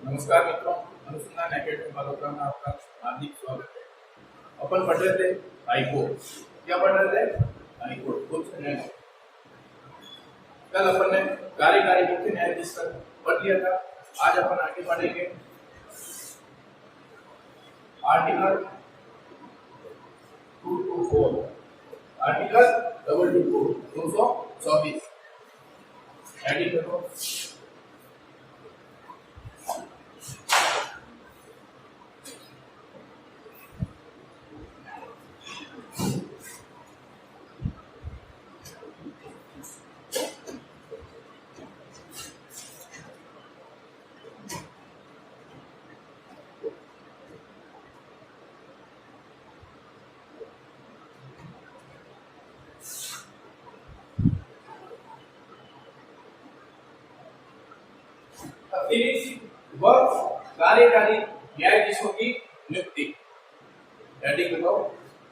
नमस्कार मित्रों, अनुसंधान एकेडमी बड़ौदा में आपका हार्दिक स्वागत है। अपन पढ़ रहे थे हाईकोर्ट। क्या पढ़ रहे थे? हाईकोर्ट उच्च न्यायालय। कल अपन ने कार्यकारी मुख्य न्यायाधीश तक पढ़ लिया था। आज अपन आगे बढ़ेंगे आर्टिकल 224, आर्टिकल 224 एडिट करो। व कार्यकारी न्यायाधीशों की नियुक्ति।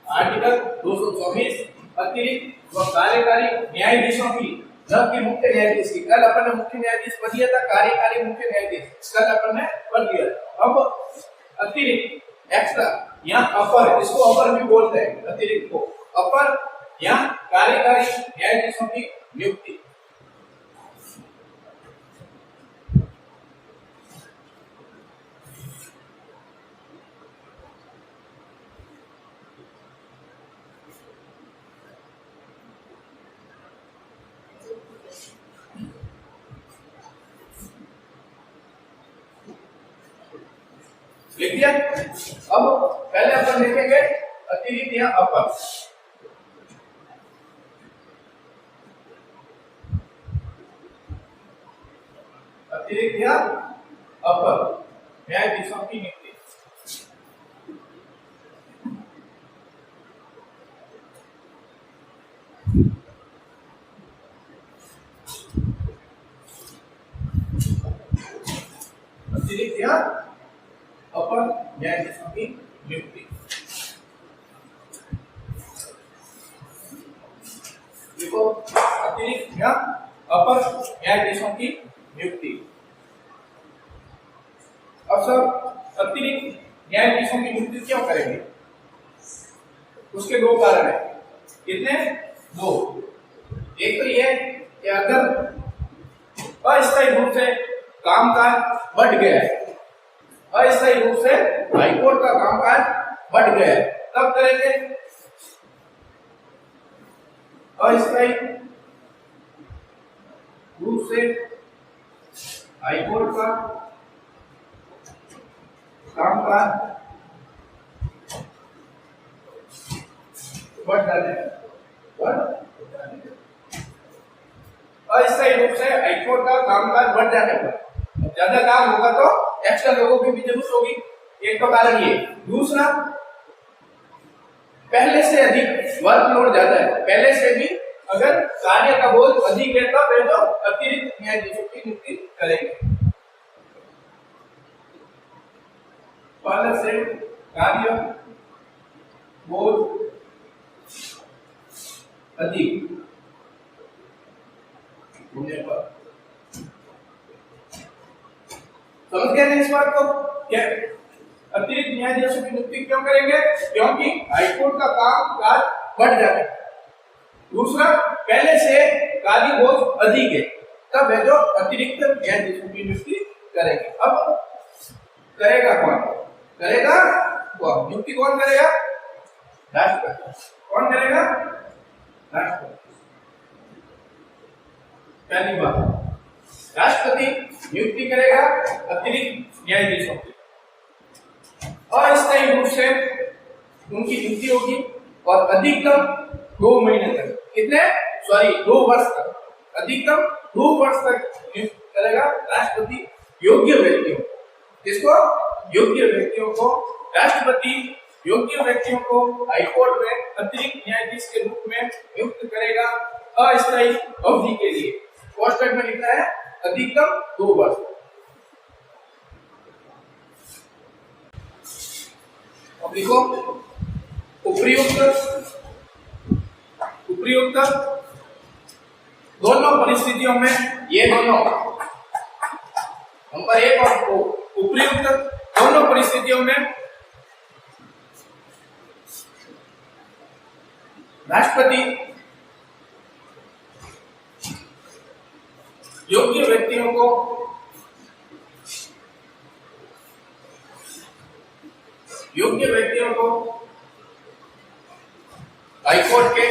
आर्टिकल 224 अतिरिक्त व कार्यकारी न्यायाधीशों की, न कि मुख्य न्यायाधीश की। कल अपन ने मुख्य न्यायाधीश पढ़ लिया था, कार्यकारी मुख्य न्यायाधीश कल अपन ने पढ़ लिया। अब अतिरिक्त एक्स्ट्रा, यहाँ अपर, इसको अपर भी बोलते हैं, अतिरिक्त को अपर, यहाँ कार्यकारी न्यायाधीशों की नियुक्ति। लिख दिया। अब पहले अपन देखेंगे अतिरिक्त या अपर। अतिरिक्त या अपर न्यायाधीशों की नियुक्ति। अतिरिक्त या अपर न्यायाधीशों की नियुक्ति। देखो, अतिरिक्त या अपर न्यायाधीशों की नियुक्ति। अब सब अतिरिक्त न्यायाधीशों की नियुक्ति क्यों करेंगे? उसके दो कारण है। कितने? दो। एक तो ये कि अगर अस्थायी रूप से कामकाज बढ़ गया है, अस्थायी रूप से हाईकोर्ट का कामकाज बढ़ गया है, तब करेंगे। अस्थायी रूप से हाईकोर्ट का कामकाज बढ़ जाने, अस्थायी रूप से हाईकोर्ट का कामकाज बढ़ जाने पर ज्यादा काम होगा तो एक्स्ट्रा लोगों की भी जरूरत होगी। एक तो कारण ये। दूसरा, पहले से अधिक वर्कलोड ज्यादा है, पहले से भी अगर कार्य का बोझ अधिक है तब तो अतिरिक्त न्यायाधीशों की नियुक्ति करेंगे। पहले से कार्य बोझ अधिक होने पर। समझ गए इस बात को? क्या अतिरिक्त न्यायाधीशों की नियुक्ति क्यों करेंगे? क्योंकि हाईकोर्ट का काम काज बढ़ जाता है। दूसरा, पहले से कार्य बोझ अधिक है, तब है जो अतिरिक्त न्यायाधीशों की नियुक्ति करेंगे। अब करेगा कौन? करेगा कौन? नियुक्ति कौन करेगा? राष्ट्रपति। कौन करेगा? राष्ट्रपति। पहली बात, राष्ट्रपति नियुक्ति करेगा अतिरिक्त न्यायाधीशों की। अस्थायी रूप से उनकी नियुक्ति होगी और अधिकतम 2 महीने तक, कितने? 2 वर्ष तक, अधिकतम 2 वर्ष तक नियुक्त करेगा राष्ट्रपति योग्य व्यक्तियों। किसको? योग्य व्यक्तियों को। राष्ट्रपति योग्य व्यक्तियों को हाईकोर्ट में अतिरिक्त न्यायाधीश के रूप में नियुक्त करेगा अस्थायी अवधि के लिए। पोस्ट में लिखना है अधिकतम 2 वर्ष। अब लिखो, उपयुक्त दोनों परिस्थितियों में, ये दोनों नंबर 1 और 2 उपयुक्त दोनों परिस्थितियों में राष्ट्रपति योग्य व्यक्तियों को हाईकोर्ट के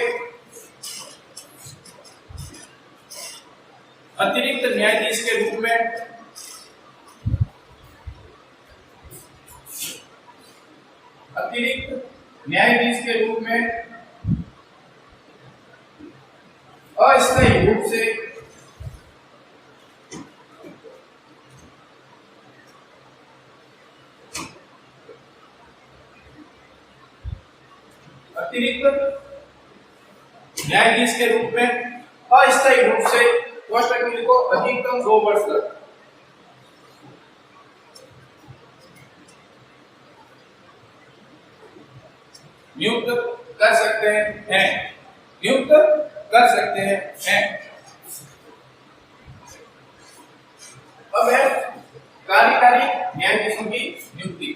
अतिरिक्त न्यायाधीश के रूप में अस्थायी रूप से पोस्ट अग्नि को अधिकतम 2 वर्ष तक नियुक्त कर सकते हैं। अब है कार्यकारी न्यायाधीशों की नियुक्ति।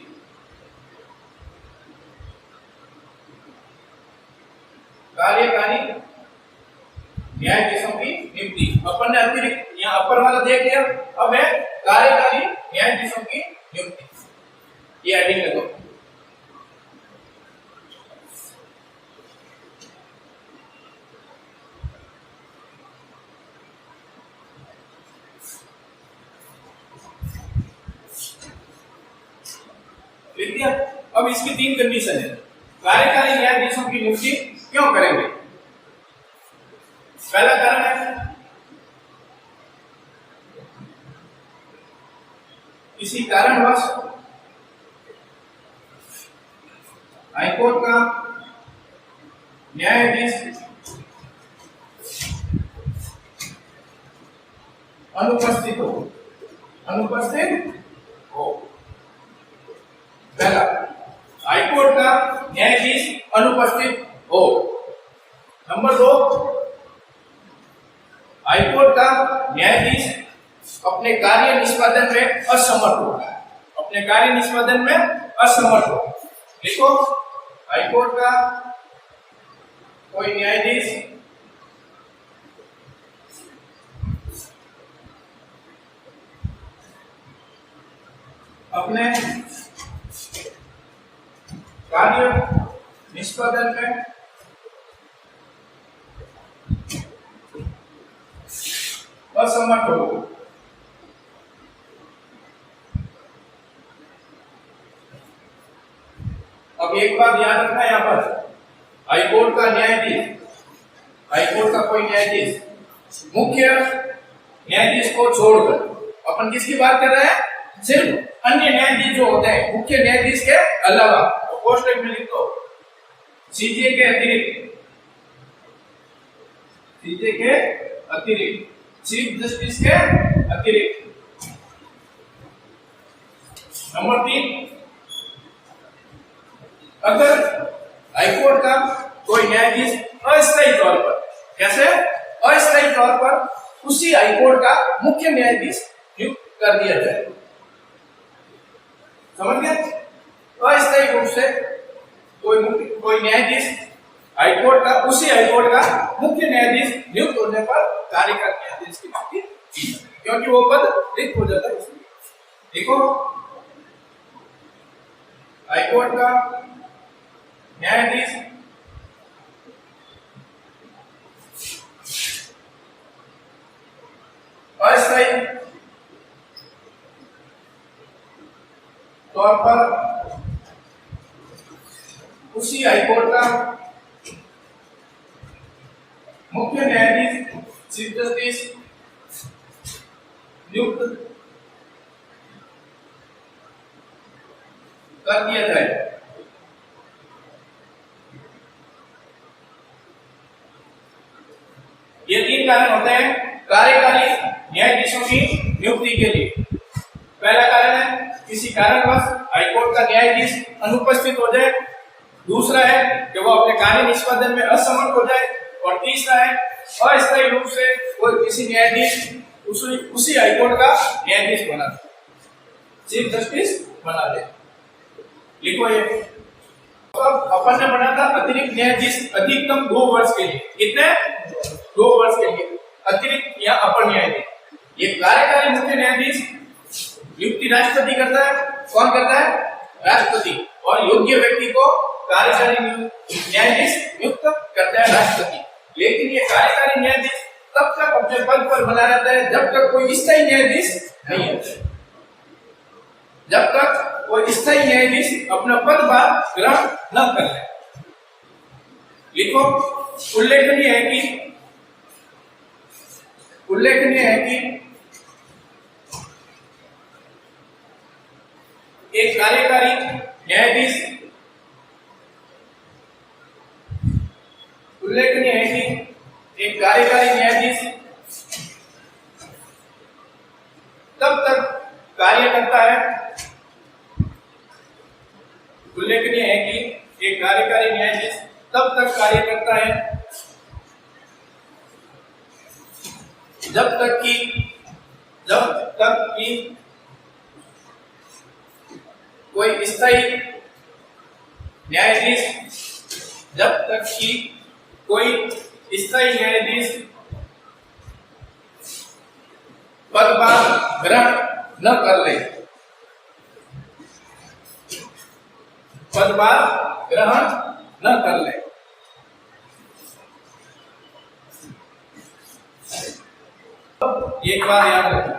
अपन ने अतिरिक्त यहाँ अपर वाला देख लिया। अब है कार्यकारी न्यायाधीशों की नियुक्ति। ये हेडिंग है। तो अब इसकी 3 कंडीशन है। कार्यकारी न्यायाधीशों की नियुक्ति क्यों करेंगे? पहला कारण है किसी कारणवश हाईकोर्ट का न्यायाधीश अनुपस्थित हो। पहला, हाईकोर्ट का न्यायाधीश अनुपस्थित हो। नंबर 2, हाईकोर्ट का न्यायाधीश अपने कार्य निष्पादन में असमर्थ हो। देखो, हाईकोर्ट का कोई न्यायाधीश अपने कार्य निष्पादन में असमर्थ हो। अब एक बात याद रखना, यहाँ पर हाईकोर्ट का कोई न्यायाधीश मुख्य न्यायाधीश को छोड़कर अपन किसकी बात कर रहे हैं? सिर्फ अन्य न्यायाधीश जो होते हैं मुख्य न्यायाधीश के अलावा, तो पोस्ट में लिख दो सीजे के अतिरिक्त चीफ जस्टिस के अतिरिक्त। नंबर 3, अगर हाईकोर्ट का कोई न्यायाधीश अस्थायी तौर पर, कैसे अस्थायी तौर पर उसी हाईकोर्ट का मुख्य न्यायाधीश नियुक्त कर दिया जाए, समझ गए? अस्थायी रूप से कोई न्यायाधीश उसी हाईकोर्ट का मुख्य न्यायाधीश नियुक्त होने पर कार्यकारी न्यायाधीश की नियुक्ति की, क्योंकि वो पद रिक्त हो जाता है। देखो, हाईकोर्ट का न्यायाधीश अस्थायी तौर पर उसी हाईकोर्ट का मुख्य न्यायाधीश चीफ जस्टिस नियुक्त कर दिया जाए। ये 3 कारण होते हैं कार्यकारी न्यायाधीशों की नियुक्ति के लिए। पहला कारण है किसी कारणवश हाईकोर्ट का न्यायाधीश अनुपस्थित हो जाए। दूसरा है कि वो अपने कार्य निष्पादन में असमर्थ हो जाए। और तीसरा है अस्थायी रूप से कोई किसी न्यायाधीश उसी हाईकोर्ट का न्यायाधीश बना। चीफ जस्टिस बना दे। लिखो ये। तो अब अपन ने बना था अतिरिक्त न्यायाधीश अधिकतम 2 वर्ष के लिए। कितने? 2 वर्ष के लिए अतिरिक्त या अपर न्यायाधीश। ये कार्यकारी मुख्य न्यायाधीश नियुक्ति राष्ट्रपति करता है। कौन करता है? राष्ट्रपति। और योग्य व्यक्ति को कार्यकारी न्यायाधीश नियुक्त करता है राष्ट्रपति। लेकिन ये कार्यकारी न्यायाधीश तब तक अपने पद पर बना रहता है जब तक कोई स्थायी न्यायाधीश नहीं होता। जब तक कोई स्थायी न्यायाधीश अपना पदभार ग्रहण न कर ले। लिखो। उल्लेखनीय है कि एक कार्यकारी न्यायाधीश तब तक कार्य करता है। उल्लेखनीय है कि एक कार्यकारी न्यायाधीश तब तक कार्य करता है जब तक कि कोई स्थायी न्यायाधीश पदभार ग्रहण न कर ले। पदभार ग्रहण न कर ले। एक बात याद रखना,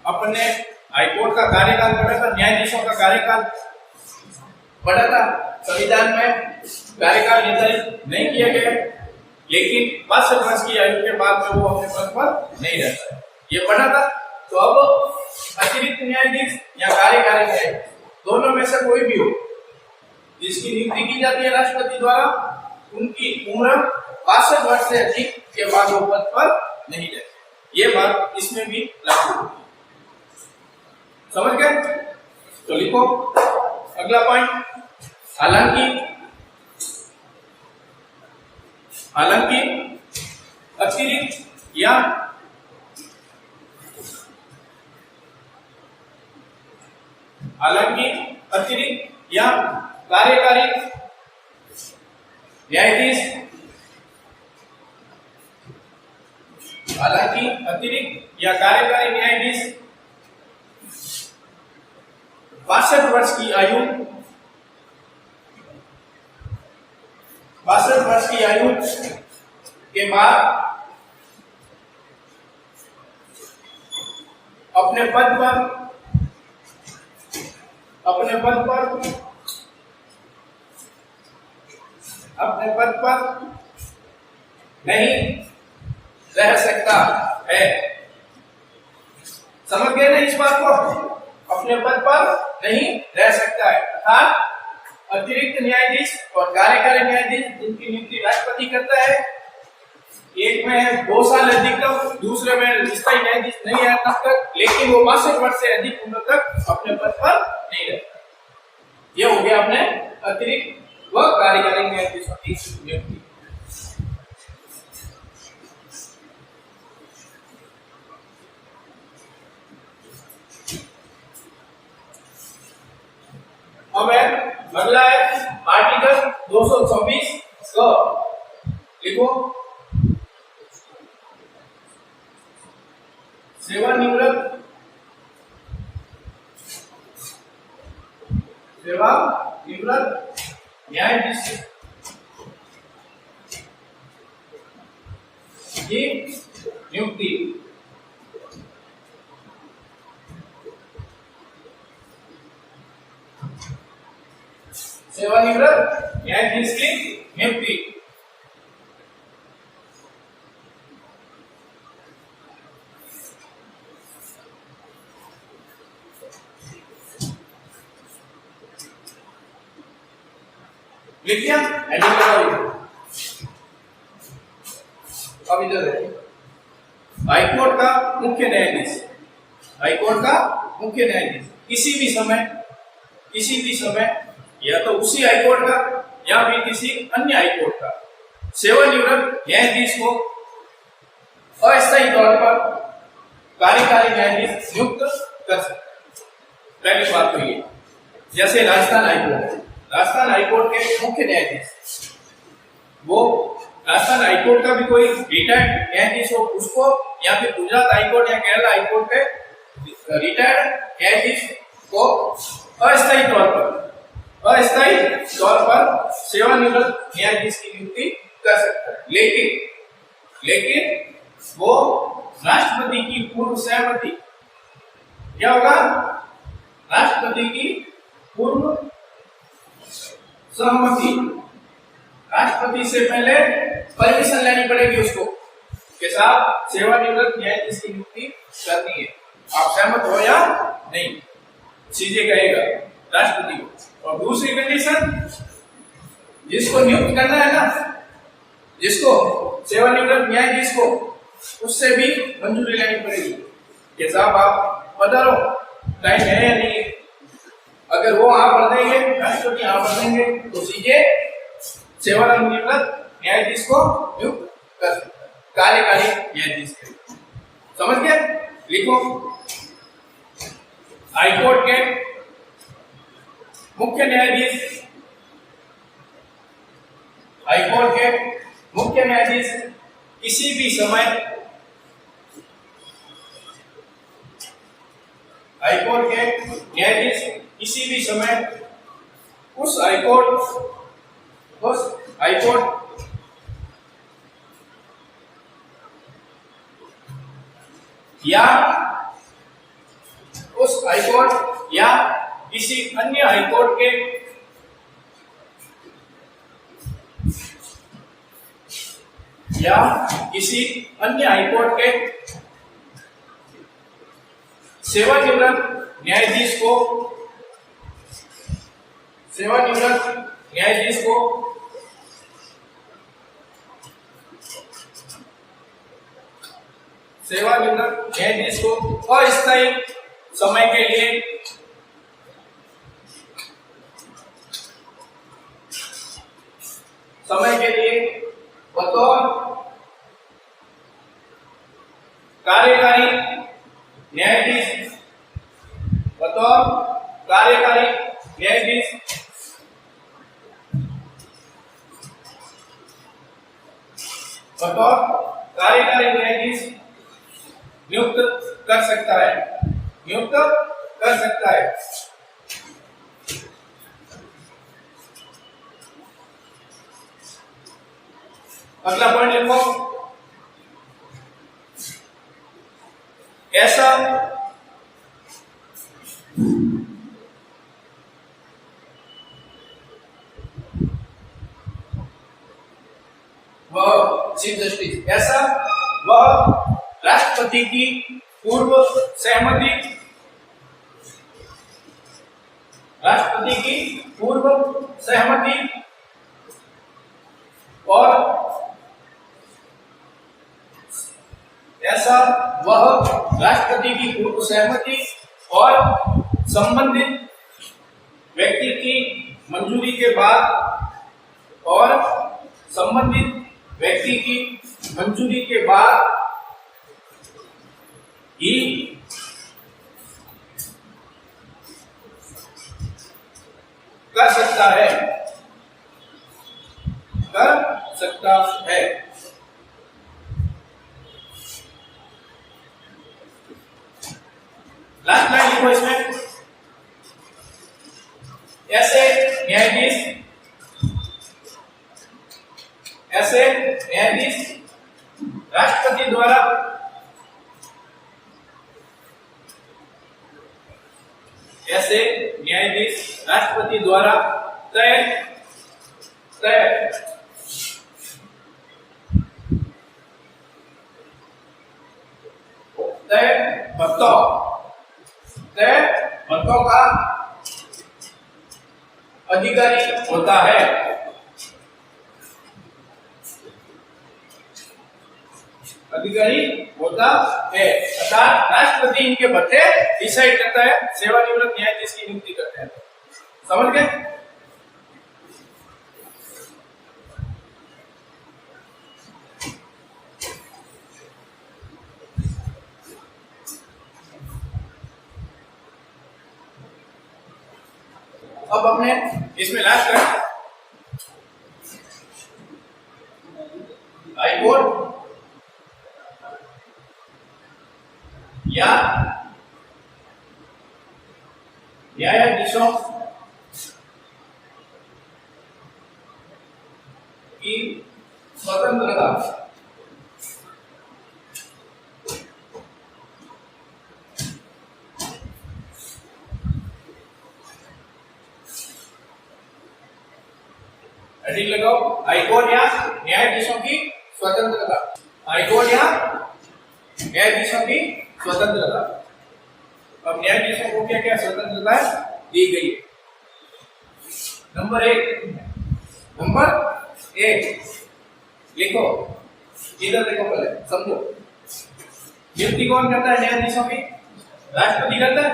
अपने हाईकोर्ट का कार्यकाल पढ़ा था, न्यायाधीशों का कार्यकाल पढ़ा था। संविधान में कार्यकाल निर्धारित नहीं किया गया, लेकिन 62 वर्ष की आयु के बाद में वो अपने पद पर नहीं रहता है, ये पढ़ा था। तो अब अतिरिक्त न्यायाधीश या कार्यकारी न्यायाधीश दोनों में से कोई भी हो जिसकी नियुक्ति की जाती है राष्ट्रपति द्वारा, उनकी उम्र 62 वर्ष से अधिक के बाद वो पद पर नहीं रहते। ये बात इसमें भी लागू होगी। समझ गए? तो लिखो अगला पॉइंट। हालांकि अतिरिक्त या कार्यकारी न्यायाधीश 62 वर्ष की आयु के बाद अपने पद पर नहीं रह सकता है। समझ गए ना इस बात को? अपने पद पर नहीं रह सकता है। अर्थात अतिरिक्त न्यायाधीश और कार्यकारी न्यायाधीश जिनकी नियुक्ति राष्ट्रपति करता है, एक में 2 साल अधिकतम, दूसरे में स्थायी न्यायाधीश नहीं है तब तक, लेकिन वो 62 वर्ष से अधिक उम्र तक अपने पद पर नहीं रहता। ये हो गया अपने अतिरिक्त व कार्यकारी न्यायाधीशों की नियुक्ति। अब अगला है आर्टिकल 226 क। लिखो सेवानिवृत्त न्यायाधीश की नियुक्ति। सेवानिवृत्त न्यायाधीश की नियुक्ति। लिख दिया? अब इधर देखिए, हाईकोर्ट का मुख्य न्यायाधीश किसी भी समय या तो उसी हाईकोर्ट का या फिर किसी अन्य हाईकोर्ट का सेवानिवृत्त न्यायाधीश को अस्थायी तौर पर कार्यकारी न्यायाधीश नियुक्त कर सकता है। पहली बात तो ये, जैसे राजस्थान हाईकोर्ट के मुख्य न्यायाधीश, वो राजस्थान हाईकोर्ट का भी कोई रिटायर्ड न्यायाधीश हो उसको, या फिर गुजरात हाईकोर्ट या केरला हाईकोर्ट के रिटायर्ड न्यायाधीश को अस्थायी तौर पर सेवानिवृत्त न्यायाधीश की नियुक्ति कर सकता है, लेकिन वो राष्ट्रपति की पूर्व सहमति, क्या होगा, राष्ट्रपति की पूर्व सहमति, राष्ट्रपति से पहले परमिशन लेनी पड़ेगी उसको के साथ सेवानिवृत्त न्यायाधीश की नियुक्ति करनी है, आप सहमत हो या नहीं, सीधे कहेगा राष्ट्रपति को। और दूसरी कंडीशन, जिसको नियुक्त करना है ना, जिसको सेवानिवृत्त न्यायाधीश को, उससे भी मंजूरी लेनी पड़ेगी कि साहब आप पधारो, टाइम है या नहीं। अगर वो हाँ भर देंगे, राष्ट्रपति हाँ भर देंगे, तो सीधे सेवानिवृत्त न्यायाधीश को नियुक्त कर सकता है, कार्यकारी न्यायाधीश के। समझ गए? लिखो, हाईकोर्ट के मुख्य न्यायाधीश, हाईकोर्ट के मुख्य न्यायाधीश किसी भी समय, हाईकोर्ट के न्यायाधीश किसी भी समय उस हाईकोर्ट या उस हाईकोर्ट या किसी अन्य हाईकोर्ट के सेवानिवृत्त न्यायाधीश को अस्थायी समय के लिए बतौर कार्यकारी न्यायाधीश नियुक्त कर सकता है। अगला पॉइंट लिखो, ऐसा वह चीफ जस्टिस, ऐसा वह राष्ट्रपति की पूर्व सहमति, और ऐसा वह राष्ट्रपति की पूर्व सहमति और संबंधित व्यक्ति की मंजूरी के बाद ही कर सकता है। लास्ट लाइन लिखो इसमें, ऐसे न्यायाधीश राष्ट्रपति द्वारा तय भत्तों का अधिकारी होता है। अर्थात राष्ट्रपति इनके भत्ते डिसाइड करता है, सेवानिवृत्त न्यायाधीश की नियुक्ति करता है। समझ गए? अब अपने इसमें लास्ट है हाई कोर्ट या न्यायाधीशों की स्वतंत्रता। हेडिंग लगाओ, हाईकोर्ट या न्यायाधीशों की स्वतंत्रता। हाईकोर्ट या न्यायाधीशों की स्वतंत्रता। अब न्यायाधीशों को क्या क्या स्वतंत्रता दी गई है? नंबर एक लिखो, इधर देखो, पहले समझो। नियुक्ति कौन करता है न्यायाधीशों की? राष्ट्रपति करता है,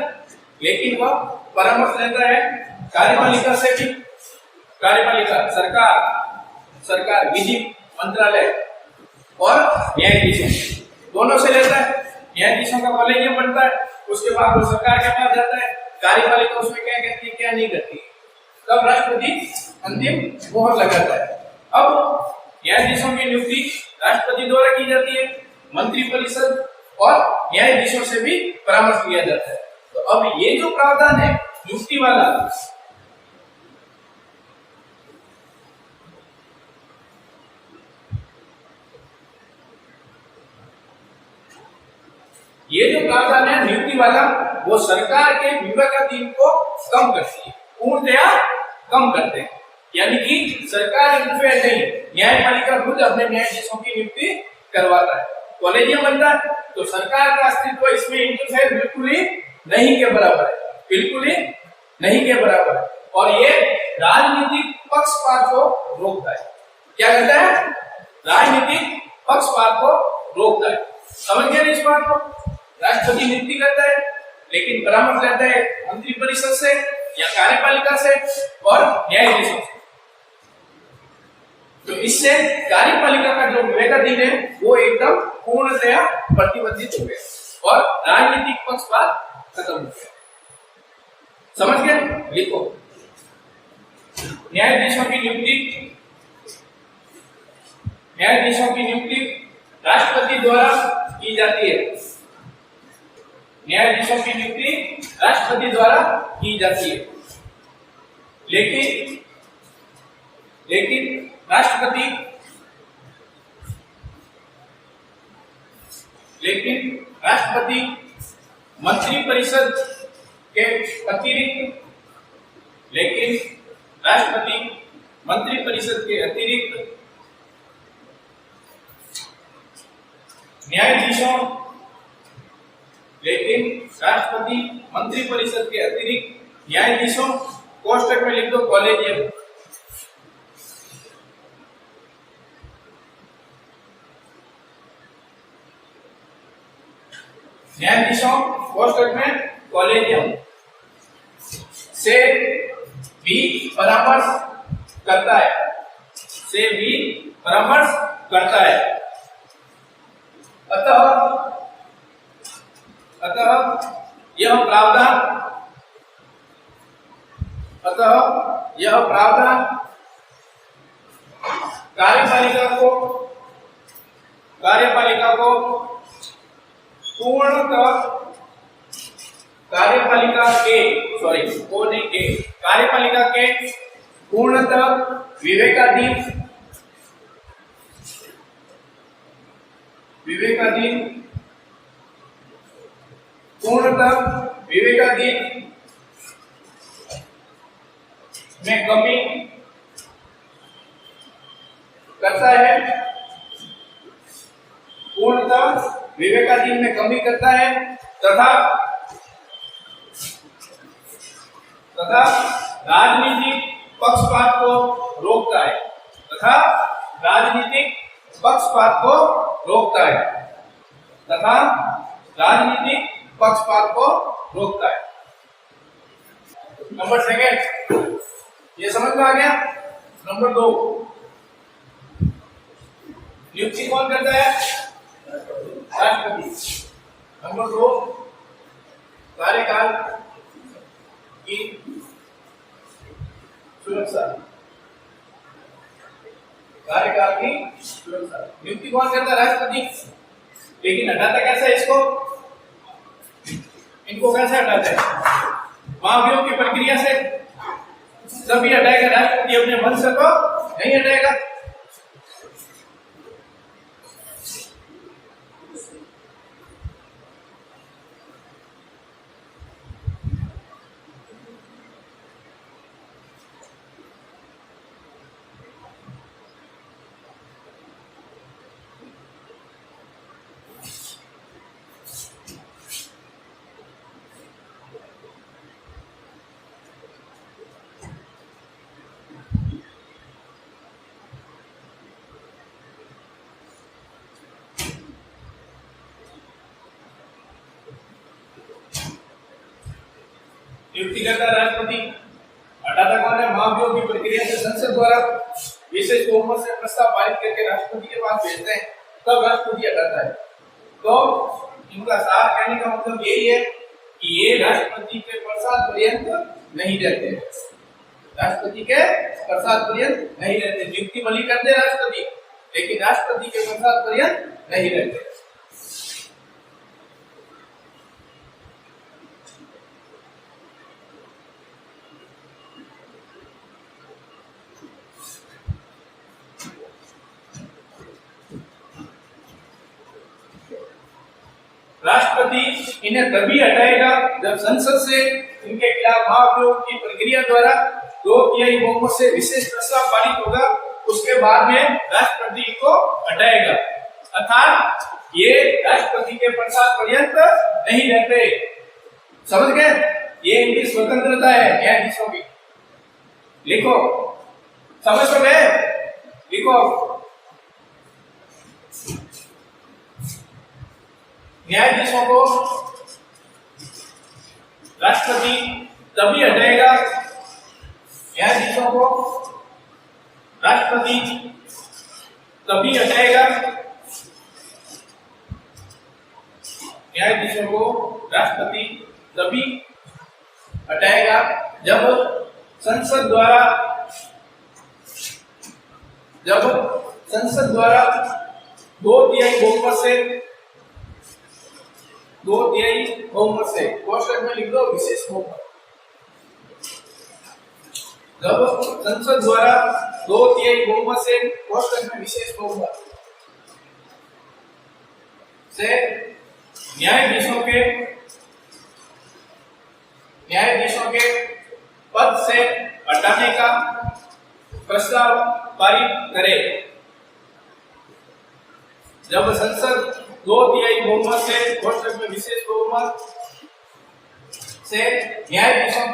लेकिन वह परामर्श लेता है कार्यपालिका से भी। कार्यपालिका सरकार विधि मंत्रालय और न्यायाधीशों दोनों से लेता है। न्यायाधीशों का कॉलेजियम बनता है, उसके बाद वो सरकार के पास जाता है। कार्यपालिका उसमें क्या करती है, क्या नहीं करती, तब राष्ट्रपति अंतिम मोहर लगाता है। अब न्यायाधीशों की नियुक्ति राष्ट्रपति द्वारा की जाती है, मंत्रिपरिषद और न्यायाधीशों से भी परामर्श लिया जाता है। तो अब ये जो प्रावधान है नियुक्ति वाला, ये जो प्रावधान है नियुक्ति वाला, वो सरकार के विवेकाधीन को कम करती है, पूर्णतया कम करते हैं। यानी कि सरकार इंटरफेयर नहीं, न्यायपालिका खुद अपने न्यायाधीशों की नियुक्ति करवाता है। कॉलेजियम बनता है तो सरकार का अस्तित्व इसमें इंटरफेयर बिल्कुल ही नहीं के बराबर है, बिल्कुल ही नहीं के बराबर है। और ये राजनीतिक पक्षपात को रोकता है। क्या करता है? राजनीतिक पक्षपात को रोकता है। समझ गए इस बात को? राष्ट्रपति नियुक्ति करता है, लेकिन परामर्श लेता है मंत्रिपरिषद से या कार्यपालिका से और न्यायाधीशों से। तो इससे कार्यपालिका का जो विवेकाधीन है वो एकदम पूर्णतया प्रतिबंधित हो गया और राजनीतिक पक्षपात खत्म हो गया। समझ गए? लिखो, न्यायाधीशों की नियुक्ति राष्ट्रपति द्वारा की जाती है। न्यायाधीशों की नियुक्ति राष्ट्रपति द्वारा की जाती है, लेकिन राष्ट्रपति मंत्रिपरिषद के अतिरिक्त न्यायाधीशों कोष्टक में लिख दो कॉलेजियम। न्यायाधीशों कोष्टक में कॉलेजियम से भी परामर्श करता है। अतः यह प्रावधान कार्यपालिका को कार्यपालिका के पूर्णतः विवेकाधीन में कमी करता है, तथा राजनीतिक पक्षपात को रोकता है। नंबर सेकंड, ये समझ में आ गया? नंबर 2, नियुक्ति कौन करता है? राष्ट्रपति। नंबर 2, कार्यकाल की सुरक्षा, कार्यकाल की सुरक्षा। नियुक्ति कौन करता है? राष्ट्रपति। लेकिन हटाता कैसे इसको? इनको कैसे हटाते हैं? महाभियोग की प्रक्रिया से। जब ये हटाएगा राष्ट्रपति अपने मन से तो नहीं हटाएगा। नियुक्ति करता राष्ट्रपति, हटाता कौन है? महाभियोग की प्रक्रिया से संसद द्वारा विशेष बहुमत से प्रस्ताव पारित करके राष्ट्रपति के पास भेजते हैं, तब राष्ट्रपति हटाता है। तो इनका सार कहने का मतलब यही है कि ये राष्ट्रपति के प्रसाद पर्यंत नहीं रहते, राष्ट्रपति के प्रसाद पर्यंत नहीं रहते। नियुक्ति भली करते राष्ट्रपति, लेकिन राष्ट्रपति के प्रसाद पर्यंत नहीं रहते। राष्ट्रपति इन्हें तभी हटाएगा जब संसद से इनके खिलाफ महाभियोग की प्रक्रिया द्वारा 2/3 बहुमत से विशेष प्रस्ताव पारित होगा। उसके बाद में राष्ट्रपति को हटाएगा, अर्थात ये राष्ट्रपति के प्रसाद पर्यंत नहीं रहते। समझ गए? ये इनकी स्वतंत्रता है न्यायाधीशों की। लिखो, समझ तो गए? लिखो, न्यायाधीशों को राष्ट्रपति तभी हटाएगा, न्यायाधीशों को राष्ट्रपति तभी हटाएगा, न्यायाधीशों को राष्ट्रपति तभी हटाएगा जब संसद द्वारा 2/3 बहुमत से 2/3 बहुमत से, कोष्टक में लिख दो विशेष बहुमत। जब संसद द्वारा 2/3 बहुमत से, कोष्टक में विशेष बहुमत से न्यायाधीशों के पद से हटाने का प्रस्ताव पारित करे। जब संसद 2/3 बहुमत से, कोष्टक में विशेष बहुमत से न्यायाधीशों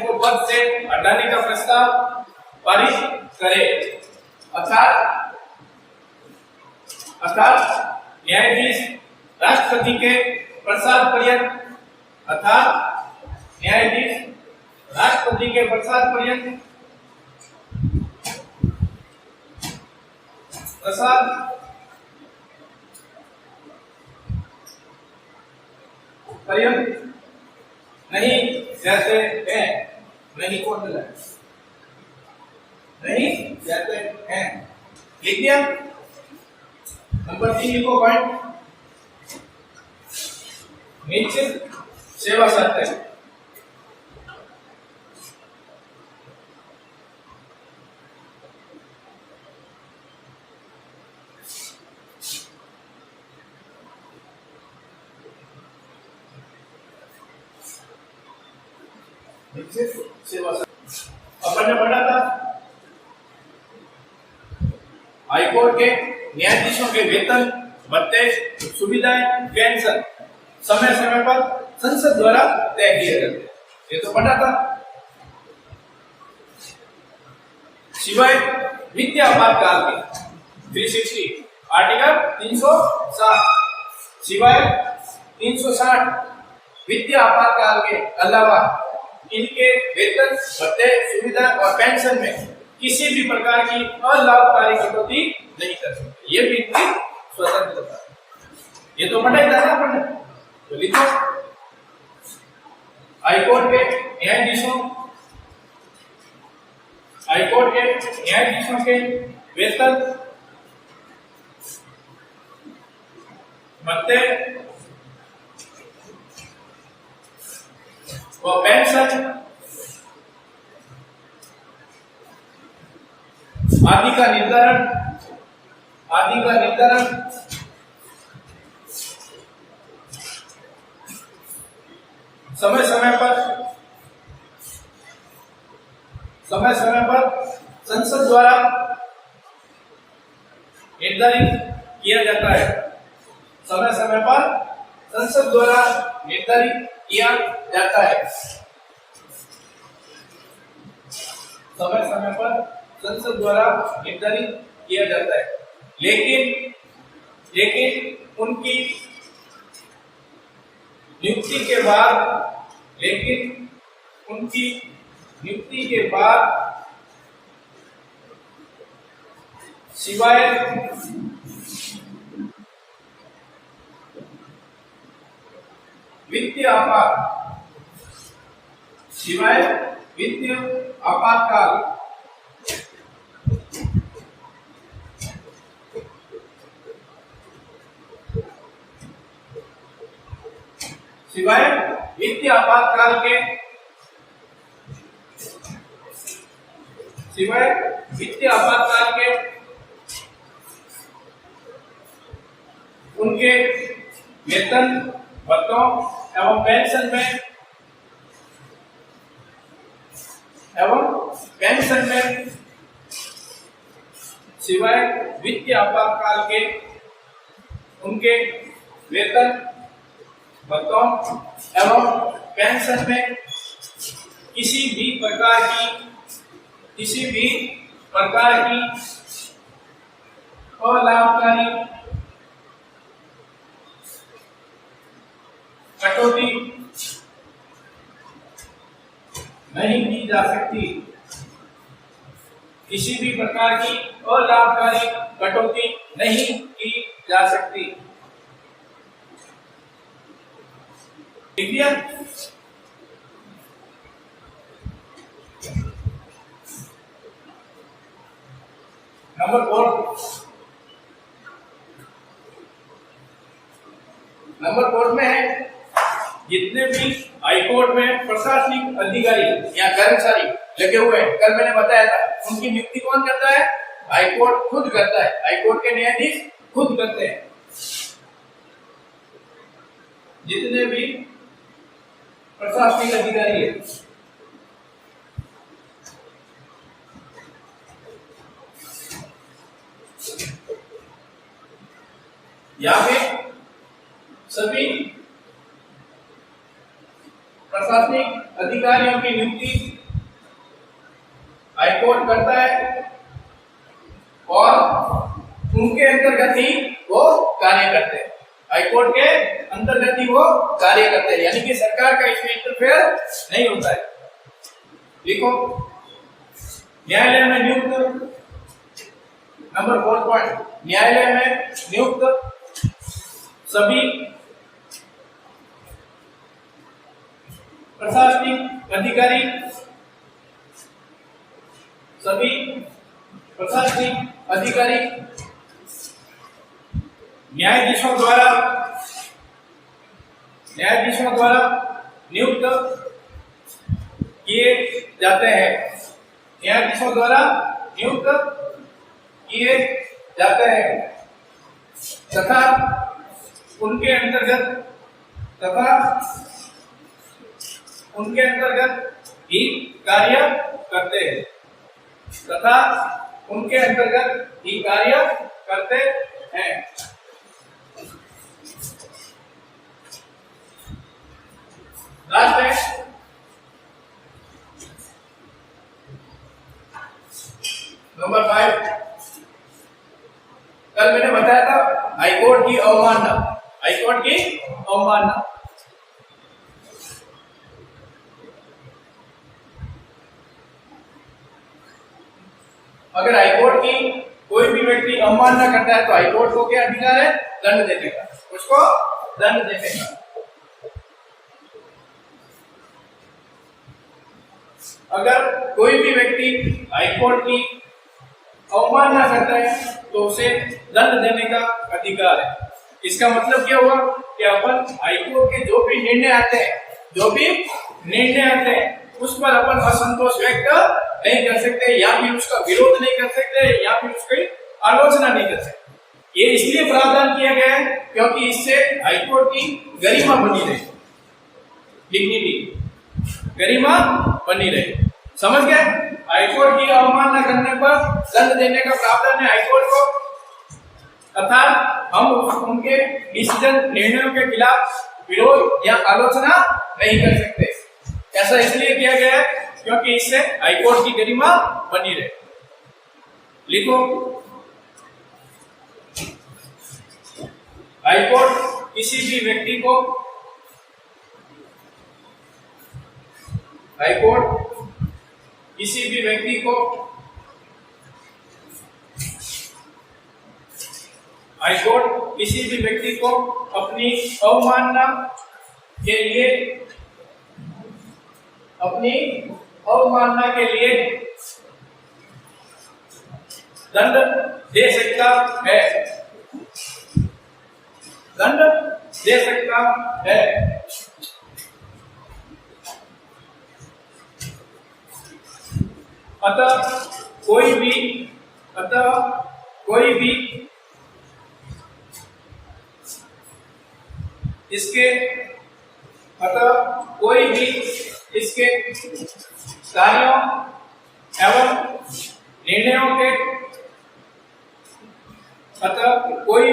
को पद से हटाने का प्रस्ताव पारित करे, अर्थात न्यायाधीश राष्ट्रपति के प्रसाद पर्यंत, नहीं जाते हैं। नहीं कौन बोला? नहीं जाते हैं। लिख दिया? नंबर 3 लिखो पॉइंट। निश्चित सेवा सत्य, सेवा अपन ने पढ़ा था हाईकोर्ट के न्यायाधीशों के वेतन, भत्ते, सुविधाएं, पेंशन समय समय पर संसद द्वारा तय किए जाते, ये तो पढ़ा था। सिवाय वित्तीय आपातकाल के 360 आर्टिकल 360, सिवाय 360 वित्तीय आपातकाल के अलावा इनके वेतन, भत्ते, सुविधा और पेंशन में किसी भी प्रकार की अलाभकारी कटौती नहीं कर सकते। ये भी इनकी स्वतंत्रता। ये तो पढ़ा ही था ना, पढ़ा तो लिखो। हाईकोर्ट के न्यायाधीशों के वेतन, भत्ते व पेंशन आदि का निर्धारण समय समय पर संसद द्वारा निर्धारित किया जाता है। समय समय पर संसद द्वारा निर्धारित किया जाता है। समय समय पर संसद द्वारा निर्धारित किया जाता है। लेकिन उनकी नियुक्ति के बाद सिवाय वित्तीय आपातकाल के उनके वेतन, भत्तों एवं पेंशन में सिवाय वित्तीय आपातकाल के उनके वेतन, भत्तों एवं पेंशन में किसी भी प्रकार की अलाभकारी कटौती नहीं की जा सकती। किसी भी प्रकार की अलाभकारी कटौती नहीं की जा सकती। ठीक है? नंबर 4 में है जितने भी हाईकोर्ट में प्रशासनिक अधिकारी या कर्मचारी लगे हुए हैं, कल मैंने बताया था, उनकी नियुक्ति कौन करता है? हाईकोर्ट खुद करता है। हाईकोर्ट के न्यायाधीश खुद करते हैं। जितने भी प्रशासनिक अधिकारी है, यहाँ पे सभी प्रशासनिक अधिकारियों की नियुक्ति हाईकोर्ट करता है और उनके अंतर्गत ही वो कार्य करते हैं। हाईकोर्ट के अंतर्गत ही वो कार्य करते हैं, यानी कि सरकार का इसमें इंटरफेयर नहीं होता है। देखो, न्यायालय में नियुक्त, नंबर 4 पॉइंट, न्यायालय में नियुक्त सभी प्रशासनिक अधिकारी न्यायाधीशों द्वारा नियुक्त किए जाते हैं। न्यायाधीशों द्वारा नियुक्त किए जाते हैं तथा उनके अंतर्गत ही कार्य करते हैं लास्ट है नंबर 5। कल मैंने बताया था हाईकोर्ट की अवमानना। अगर हाईकोर्ट की कोई भी व्यक्ति अवमानना करता है तो हाईकोर्ट को क्या अधिकार है? दंड देने का, उसको दंड देने का। अगर कोई भी व्यक्ति हाईकोर्ट की अवमानना करता है तो उसे दंड देने का अधिकार है। इसका मतलब क्या हुआ कि अपन हाईकोर्ट के जो भी निर्णय आते हैं उस पर अपन असंतोष व्यक्त नहीं कर सकते, या फिर उसका विरोध नहीं कर सकते, या फिर उसकी आलोचना नहीं कर सकते। ये इसलिए प्रावधान किया गया है क्योंकि इससे हाईकोर्ट की गरिमा बनी रहे, डिग्निटी, गरिमा बनी रहे। समझ गए? हाईकोर्ट की अवमानना करने पर दंड देने का प्रावधान है हाईकोर्ट को, अर्थात हम उनके डिसीजन, निर्णयों के खिलाफ विरोध या आलोचना नहीं कर सकते। ऐसा इसलिए किया गया है क्योंकि इससे हाईकोर्ट की गरिमा बनी रहे। लिखो, हाईकोर्ट किसी भी व्यक्ति को अपनी अवमानना के लिए दंड दे सकता है। अतः कोई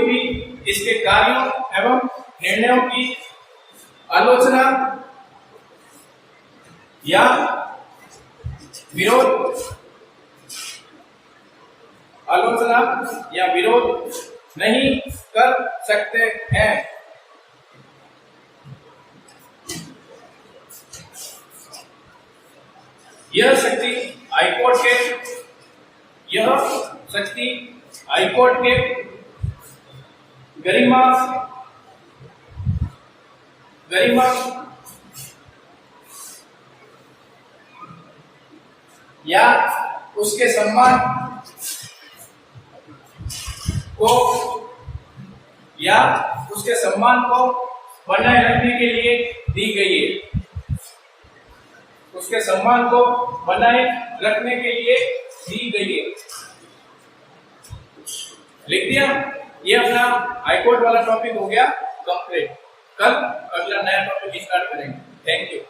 भी इसके कार्यों एवं निर्णयों की आलोचना या विरोध नहीं कर सकते हैं। यह शक्ति हाईकोर्ट के गरिमा या उसके सम्मान को बनाए रखने के लिए दी गई है। लिख दिया? ये अपना हाईकोर्ट वाला टॉपिक हो गया कंप्लीट। कल अगला नया टॉपिक स्टार्ट करेंगे। Thank you.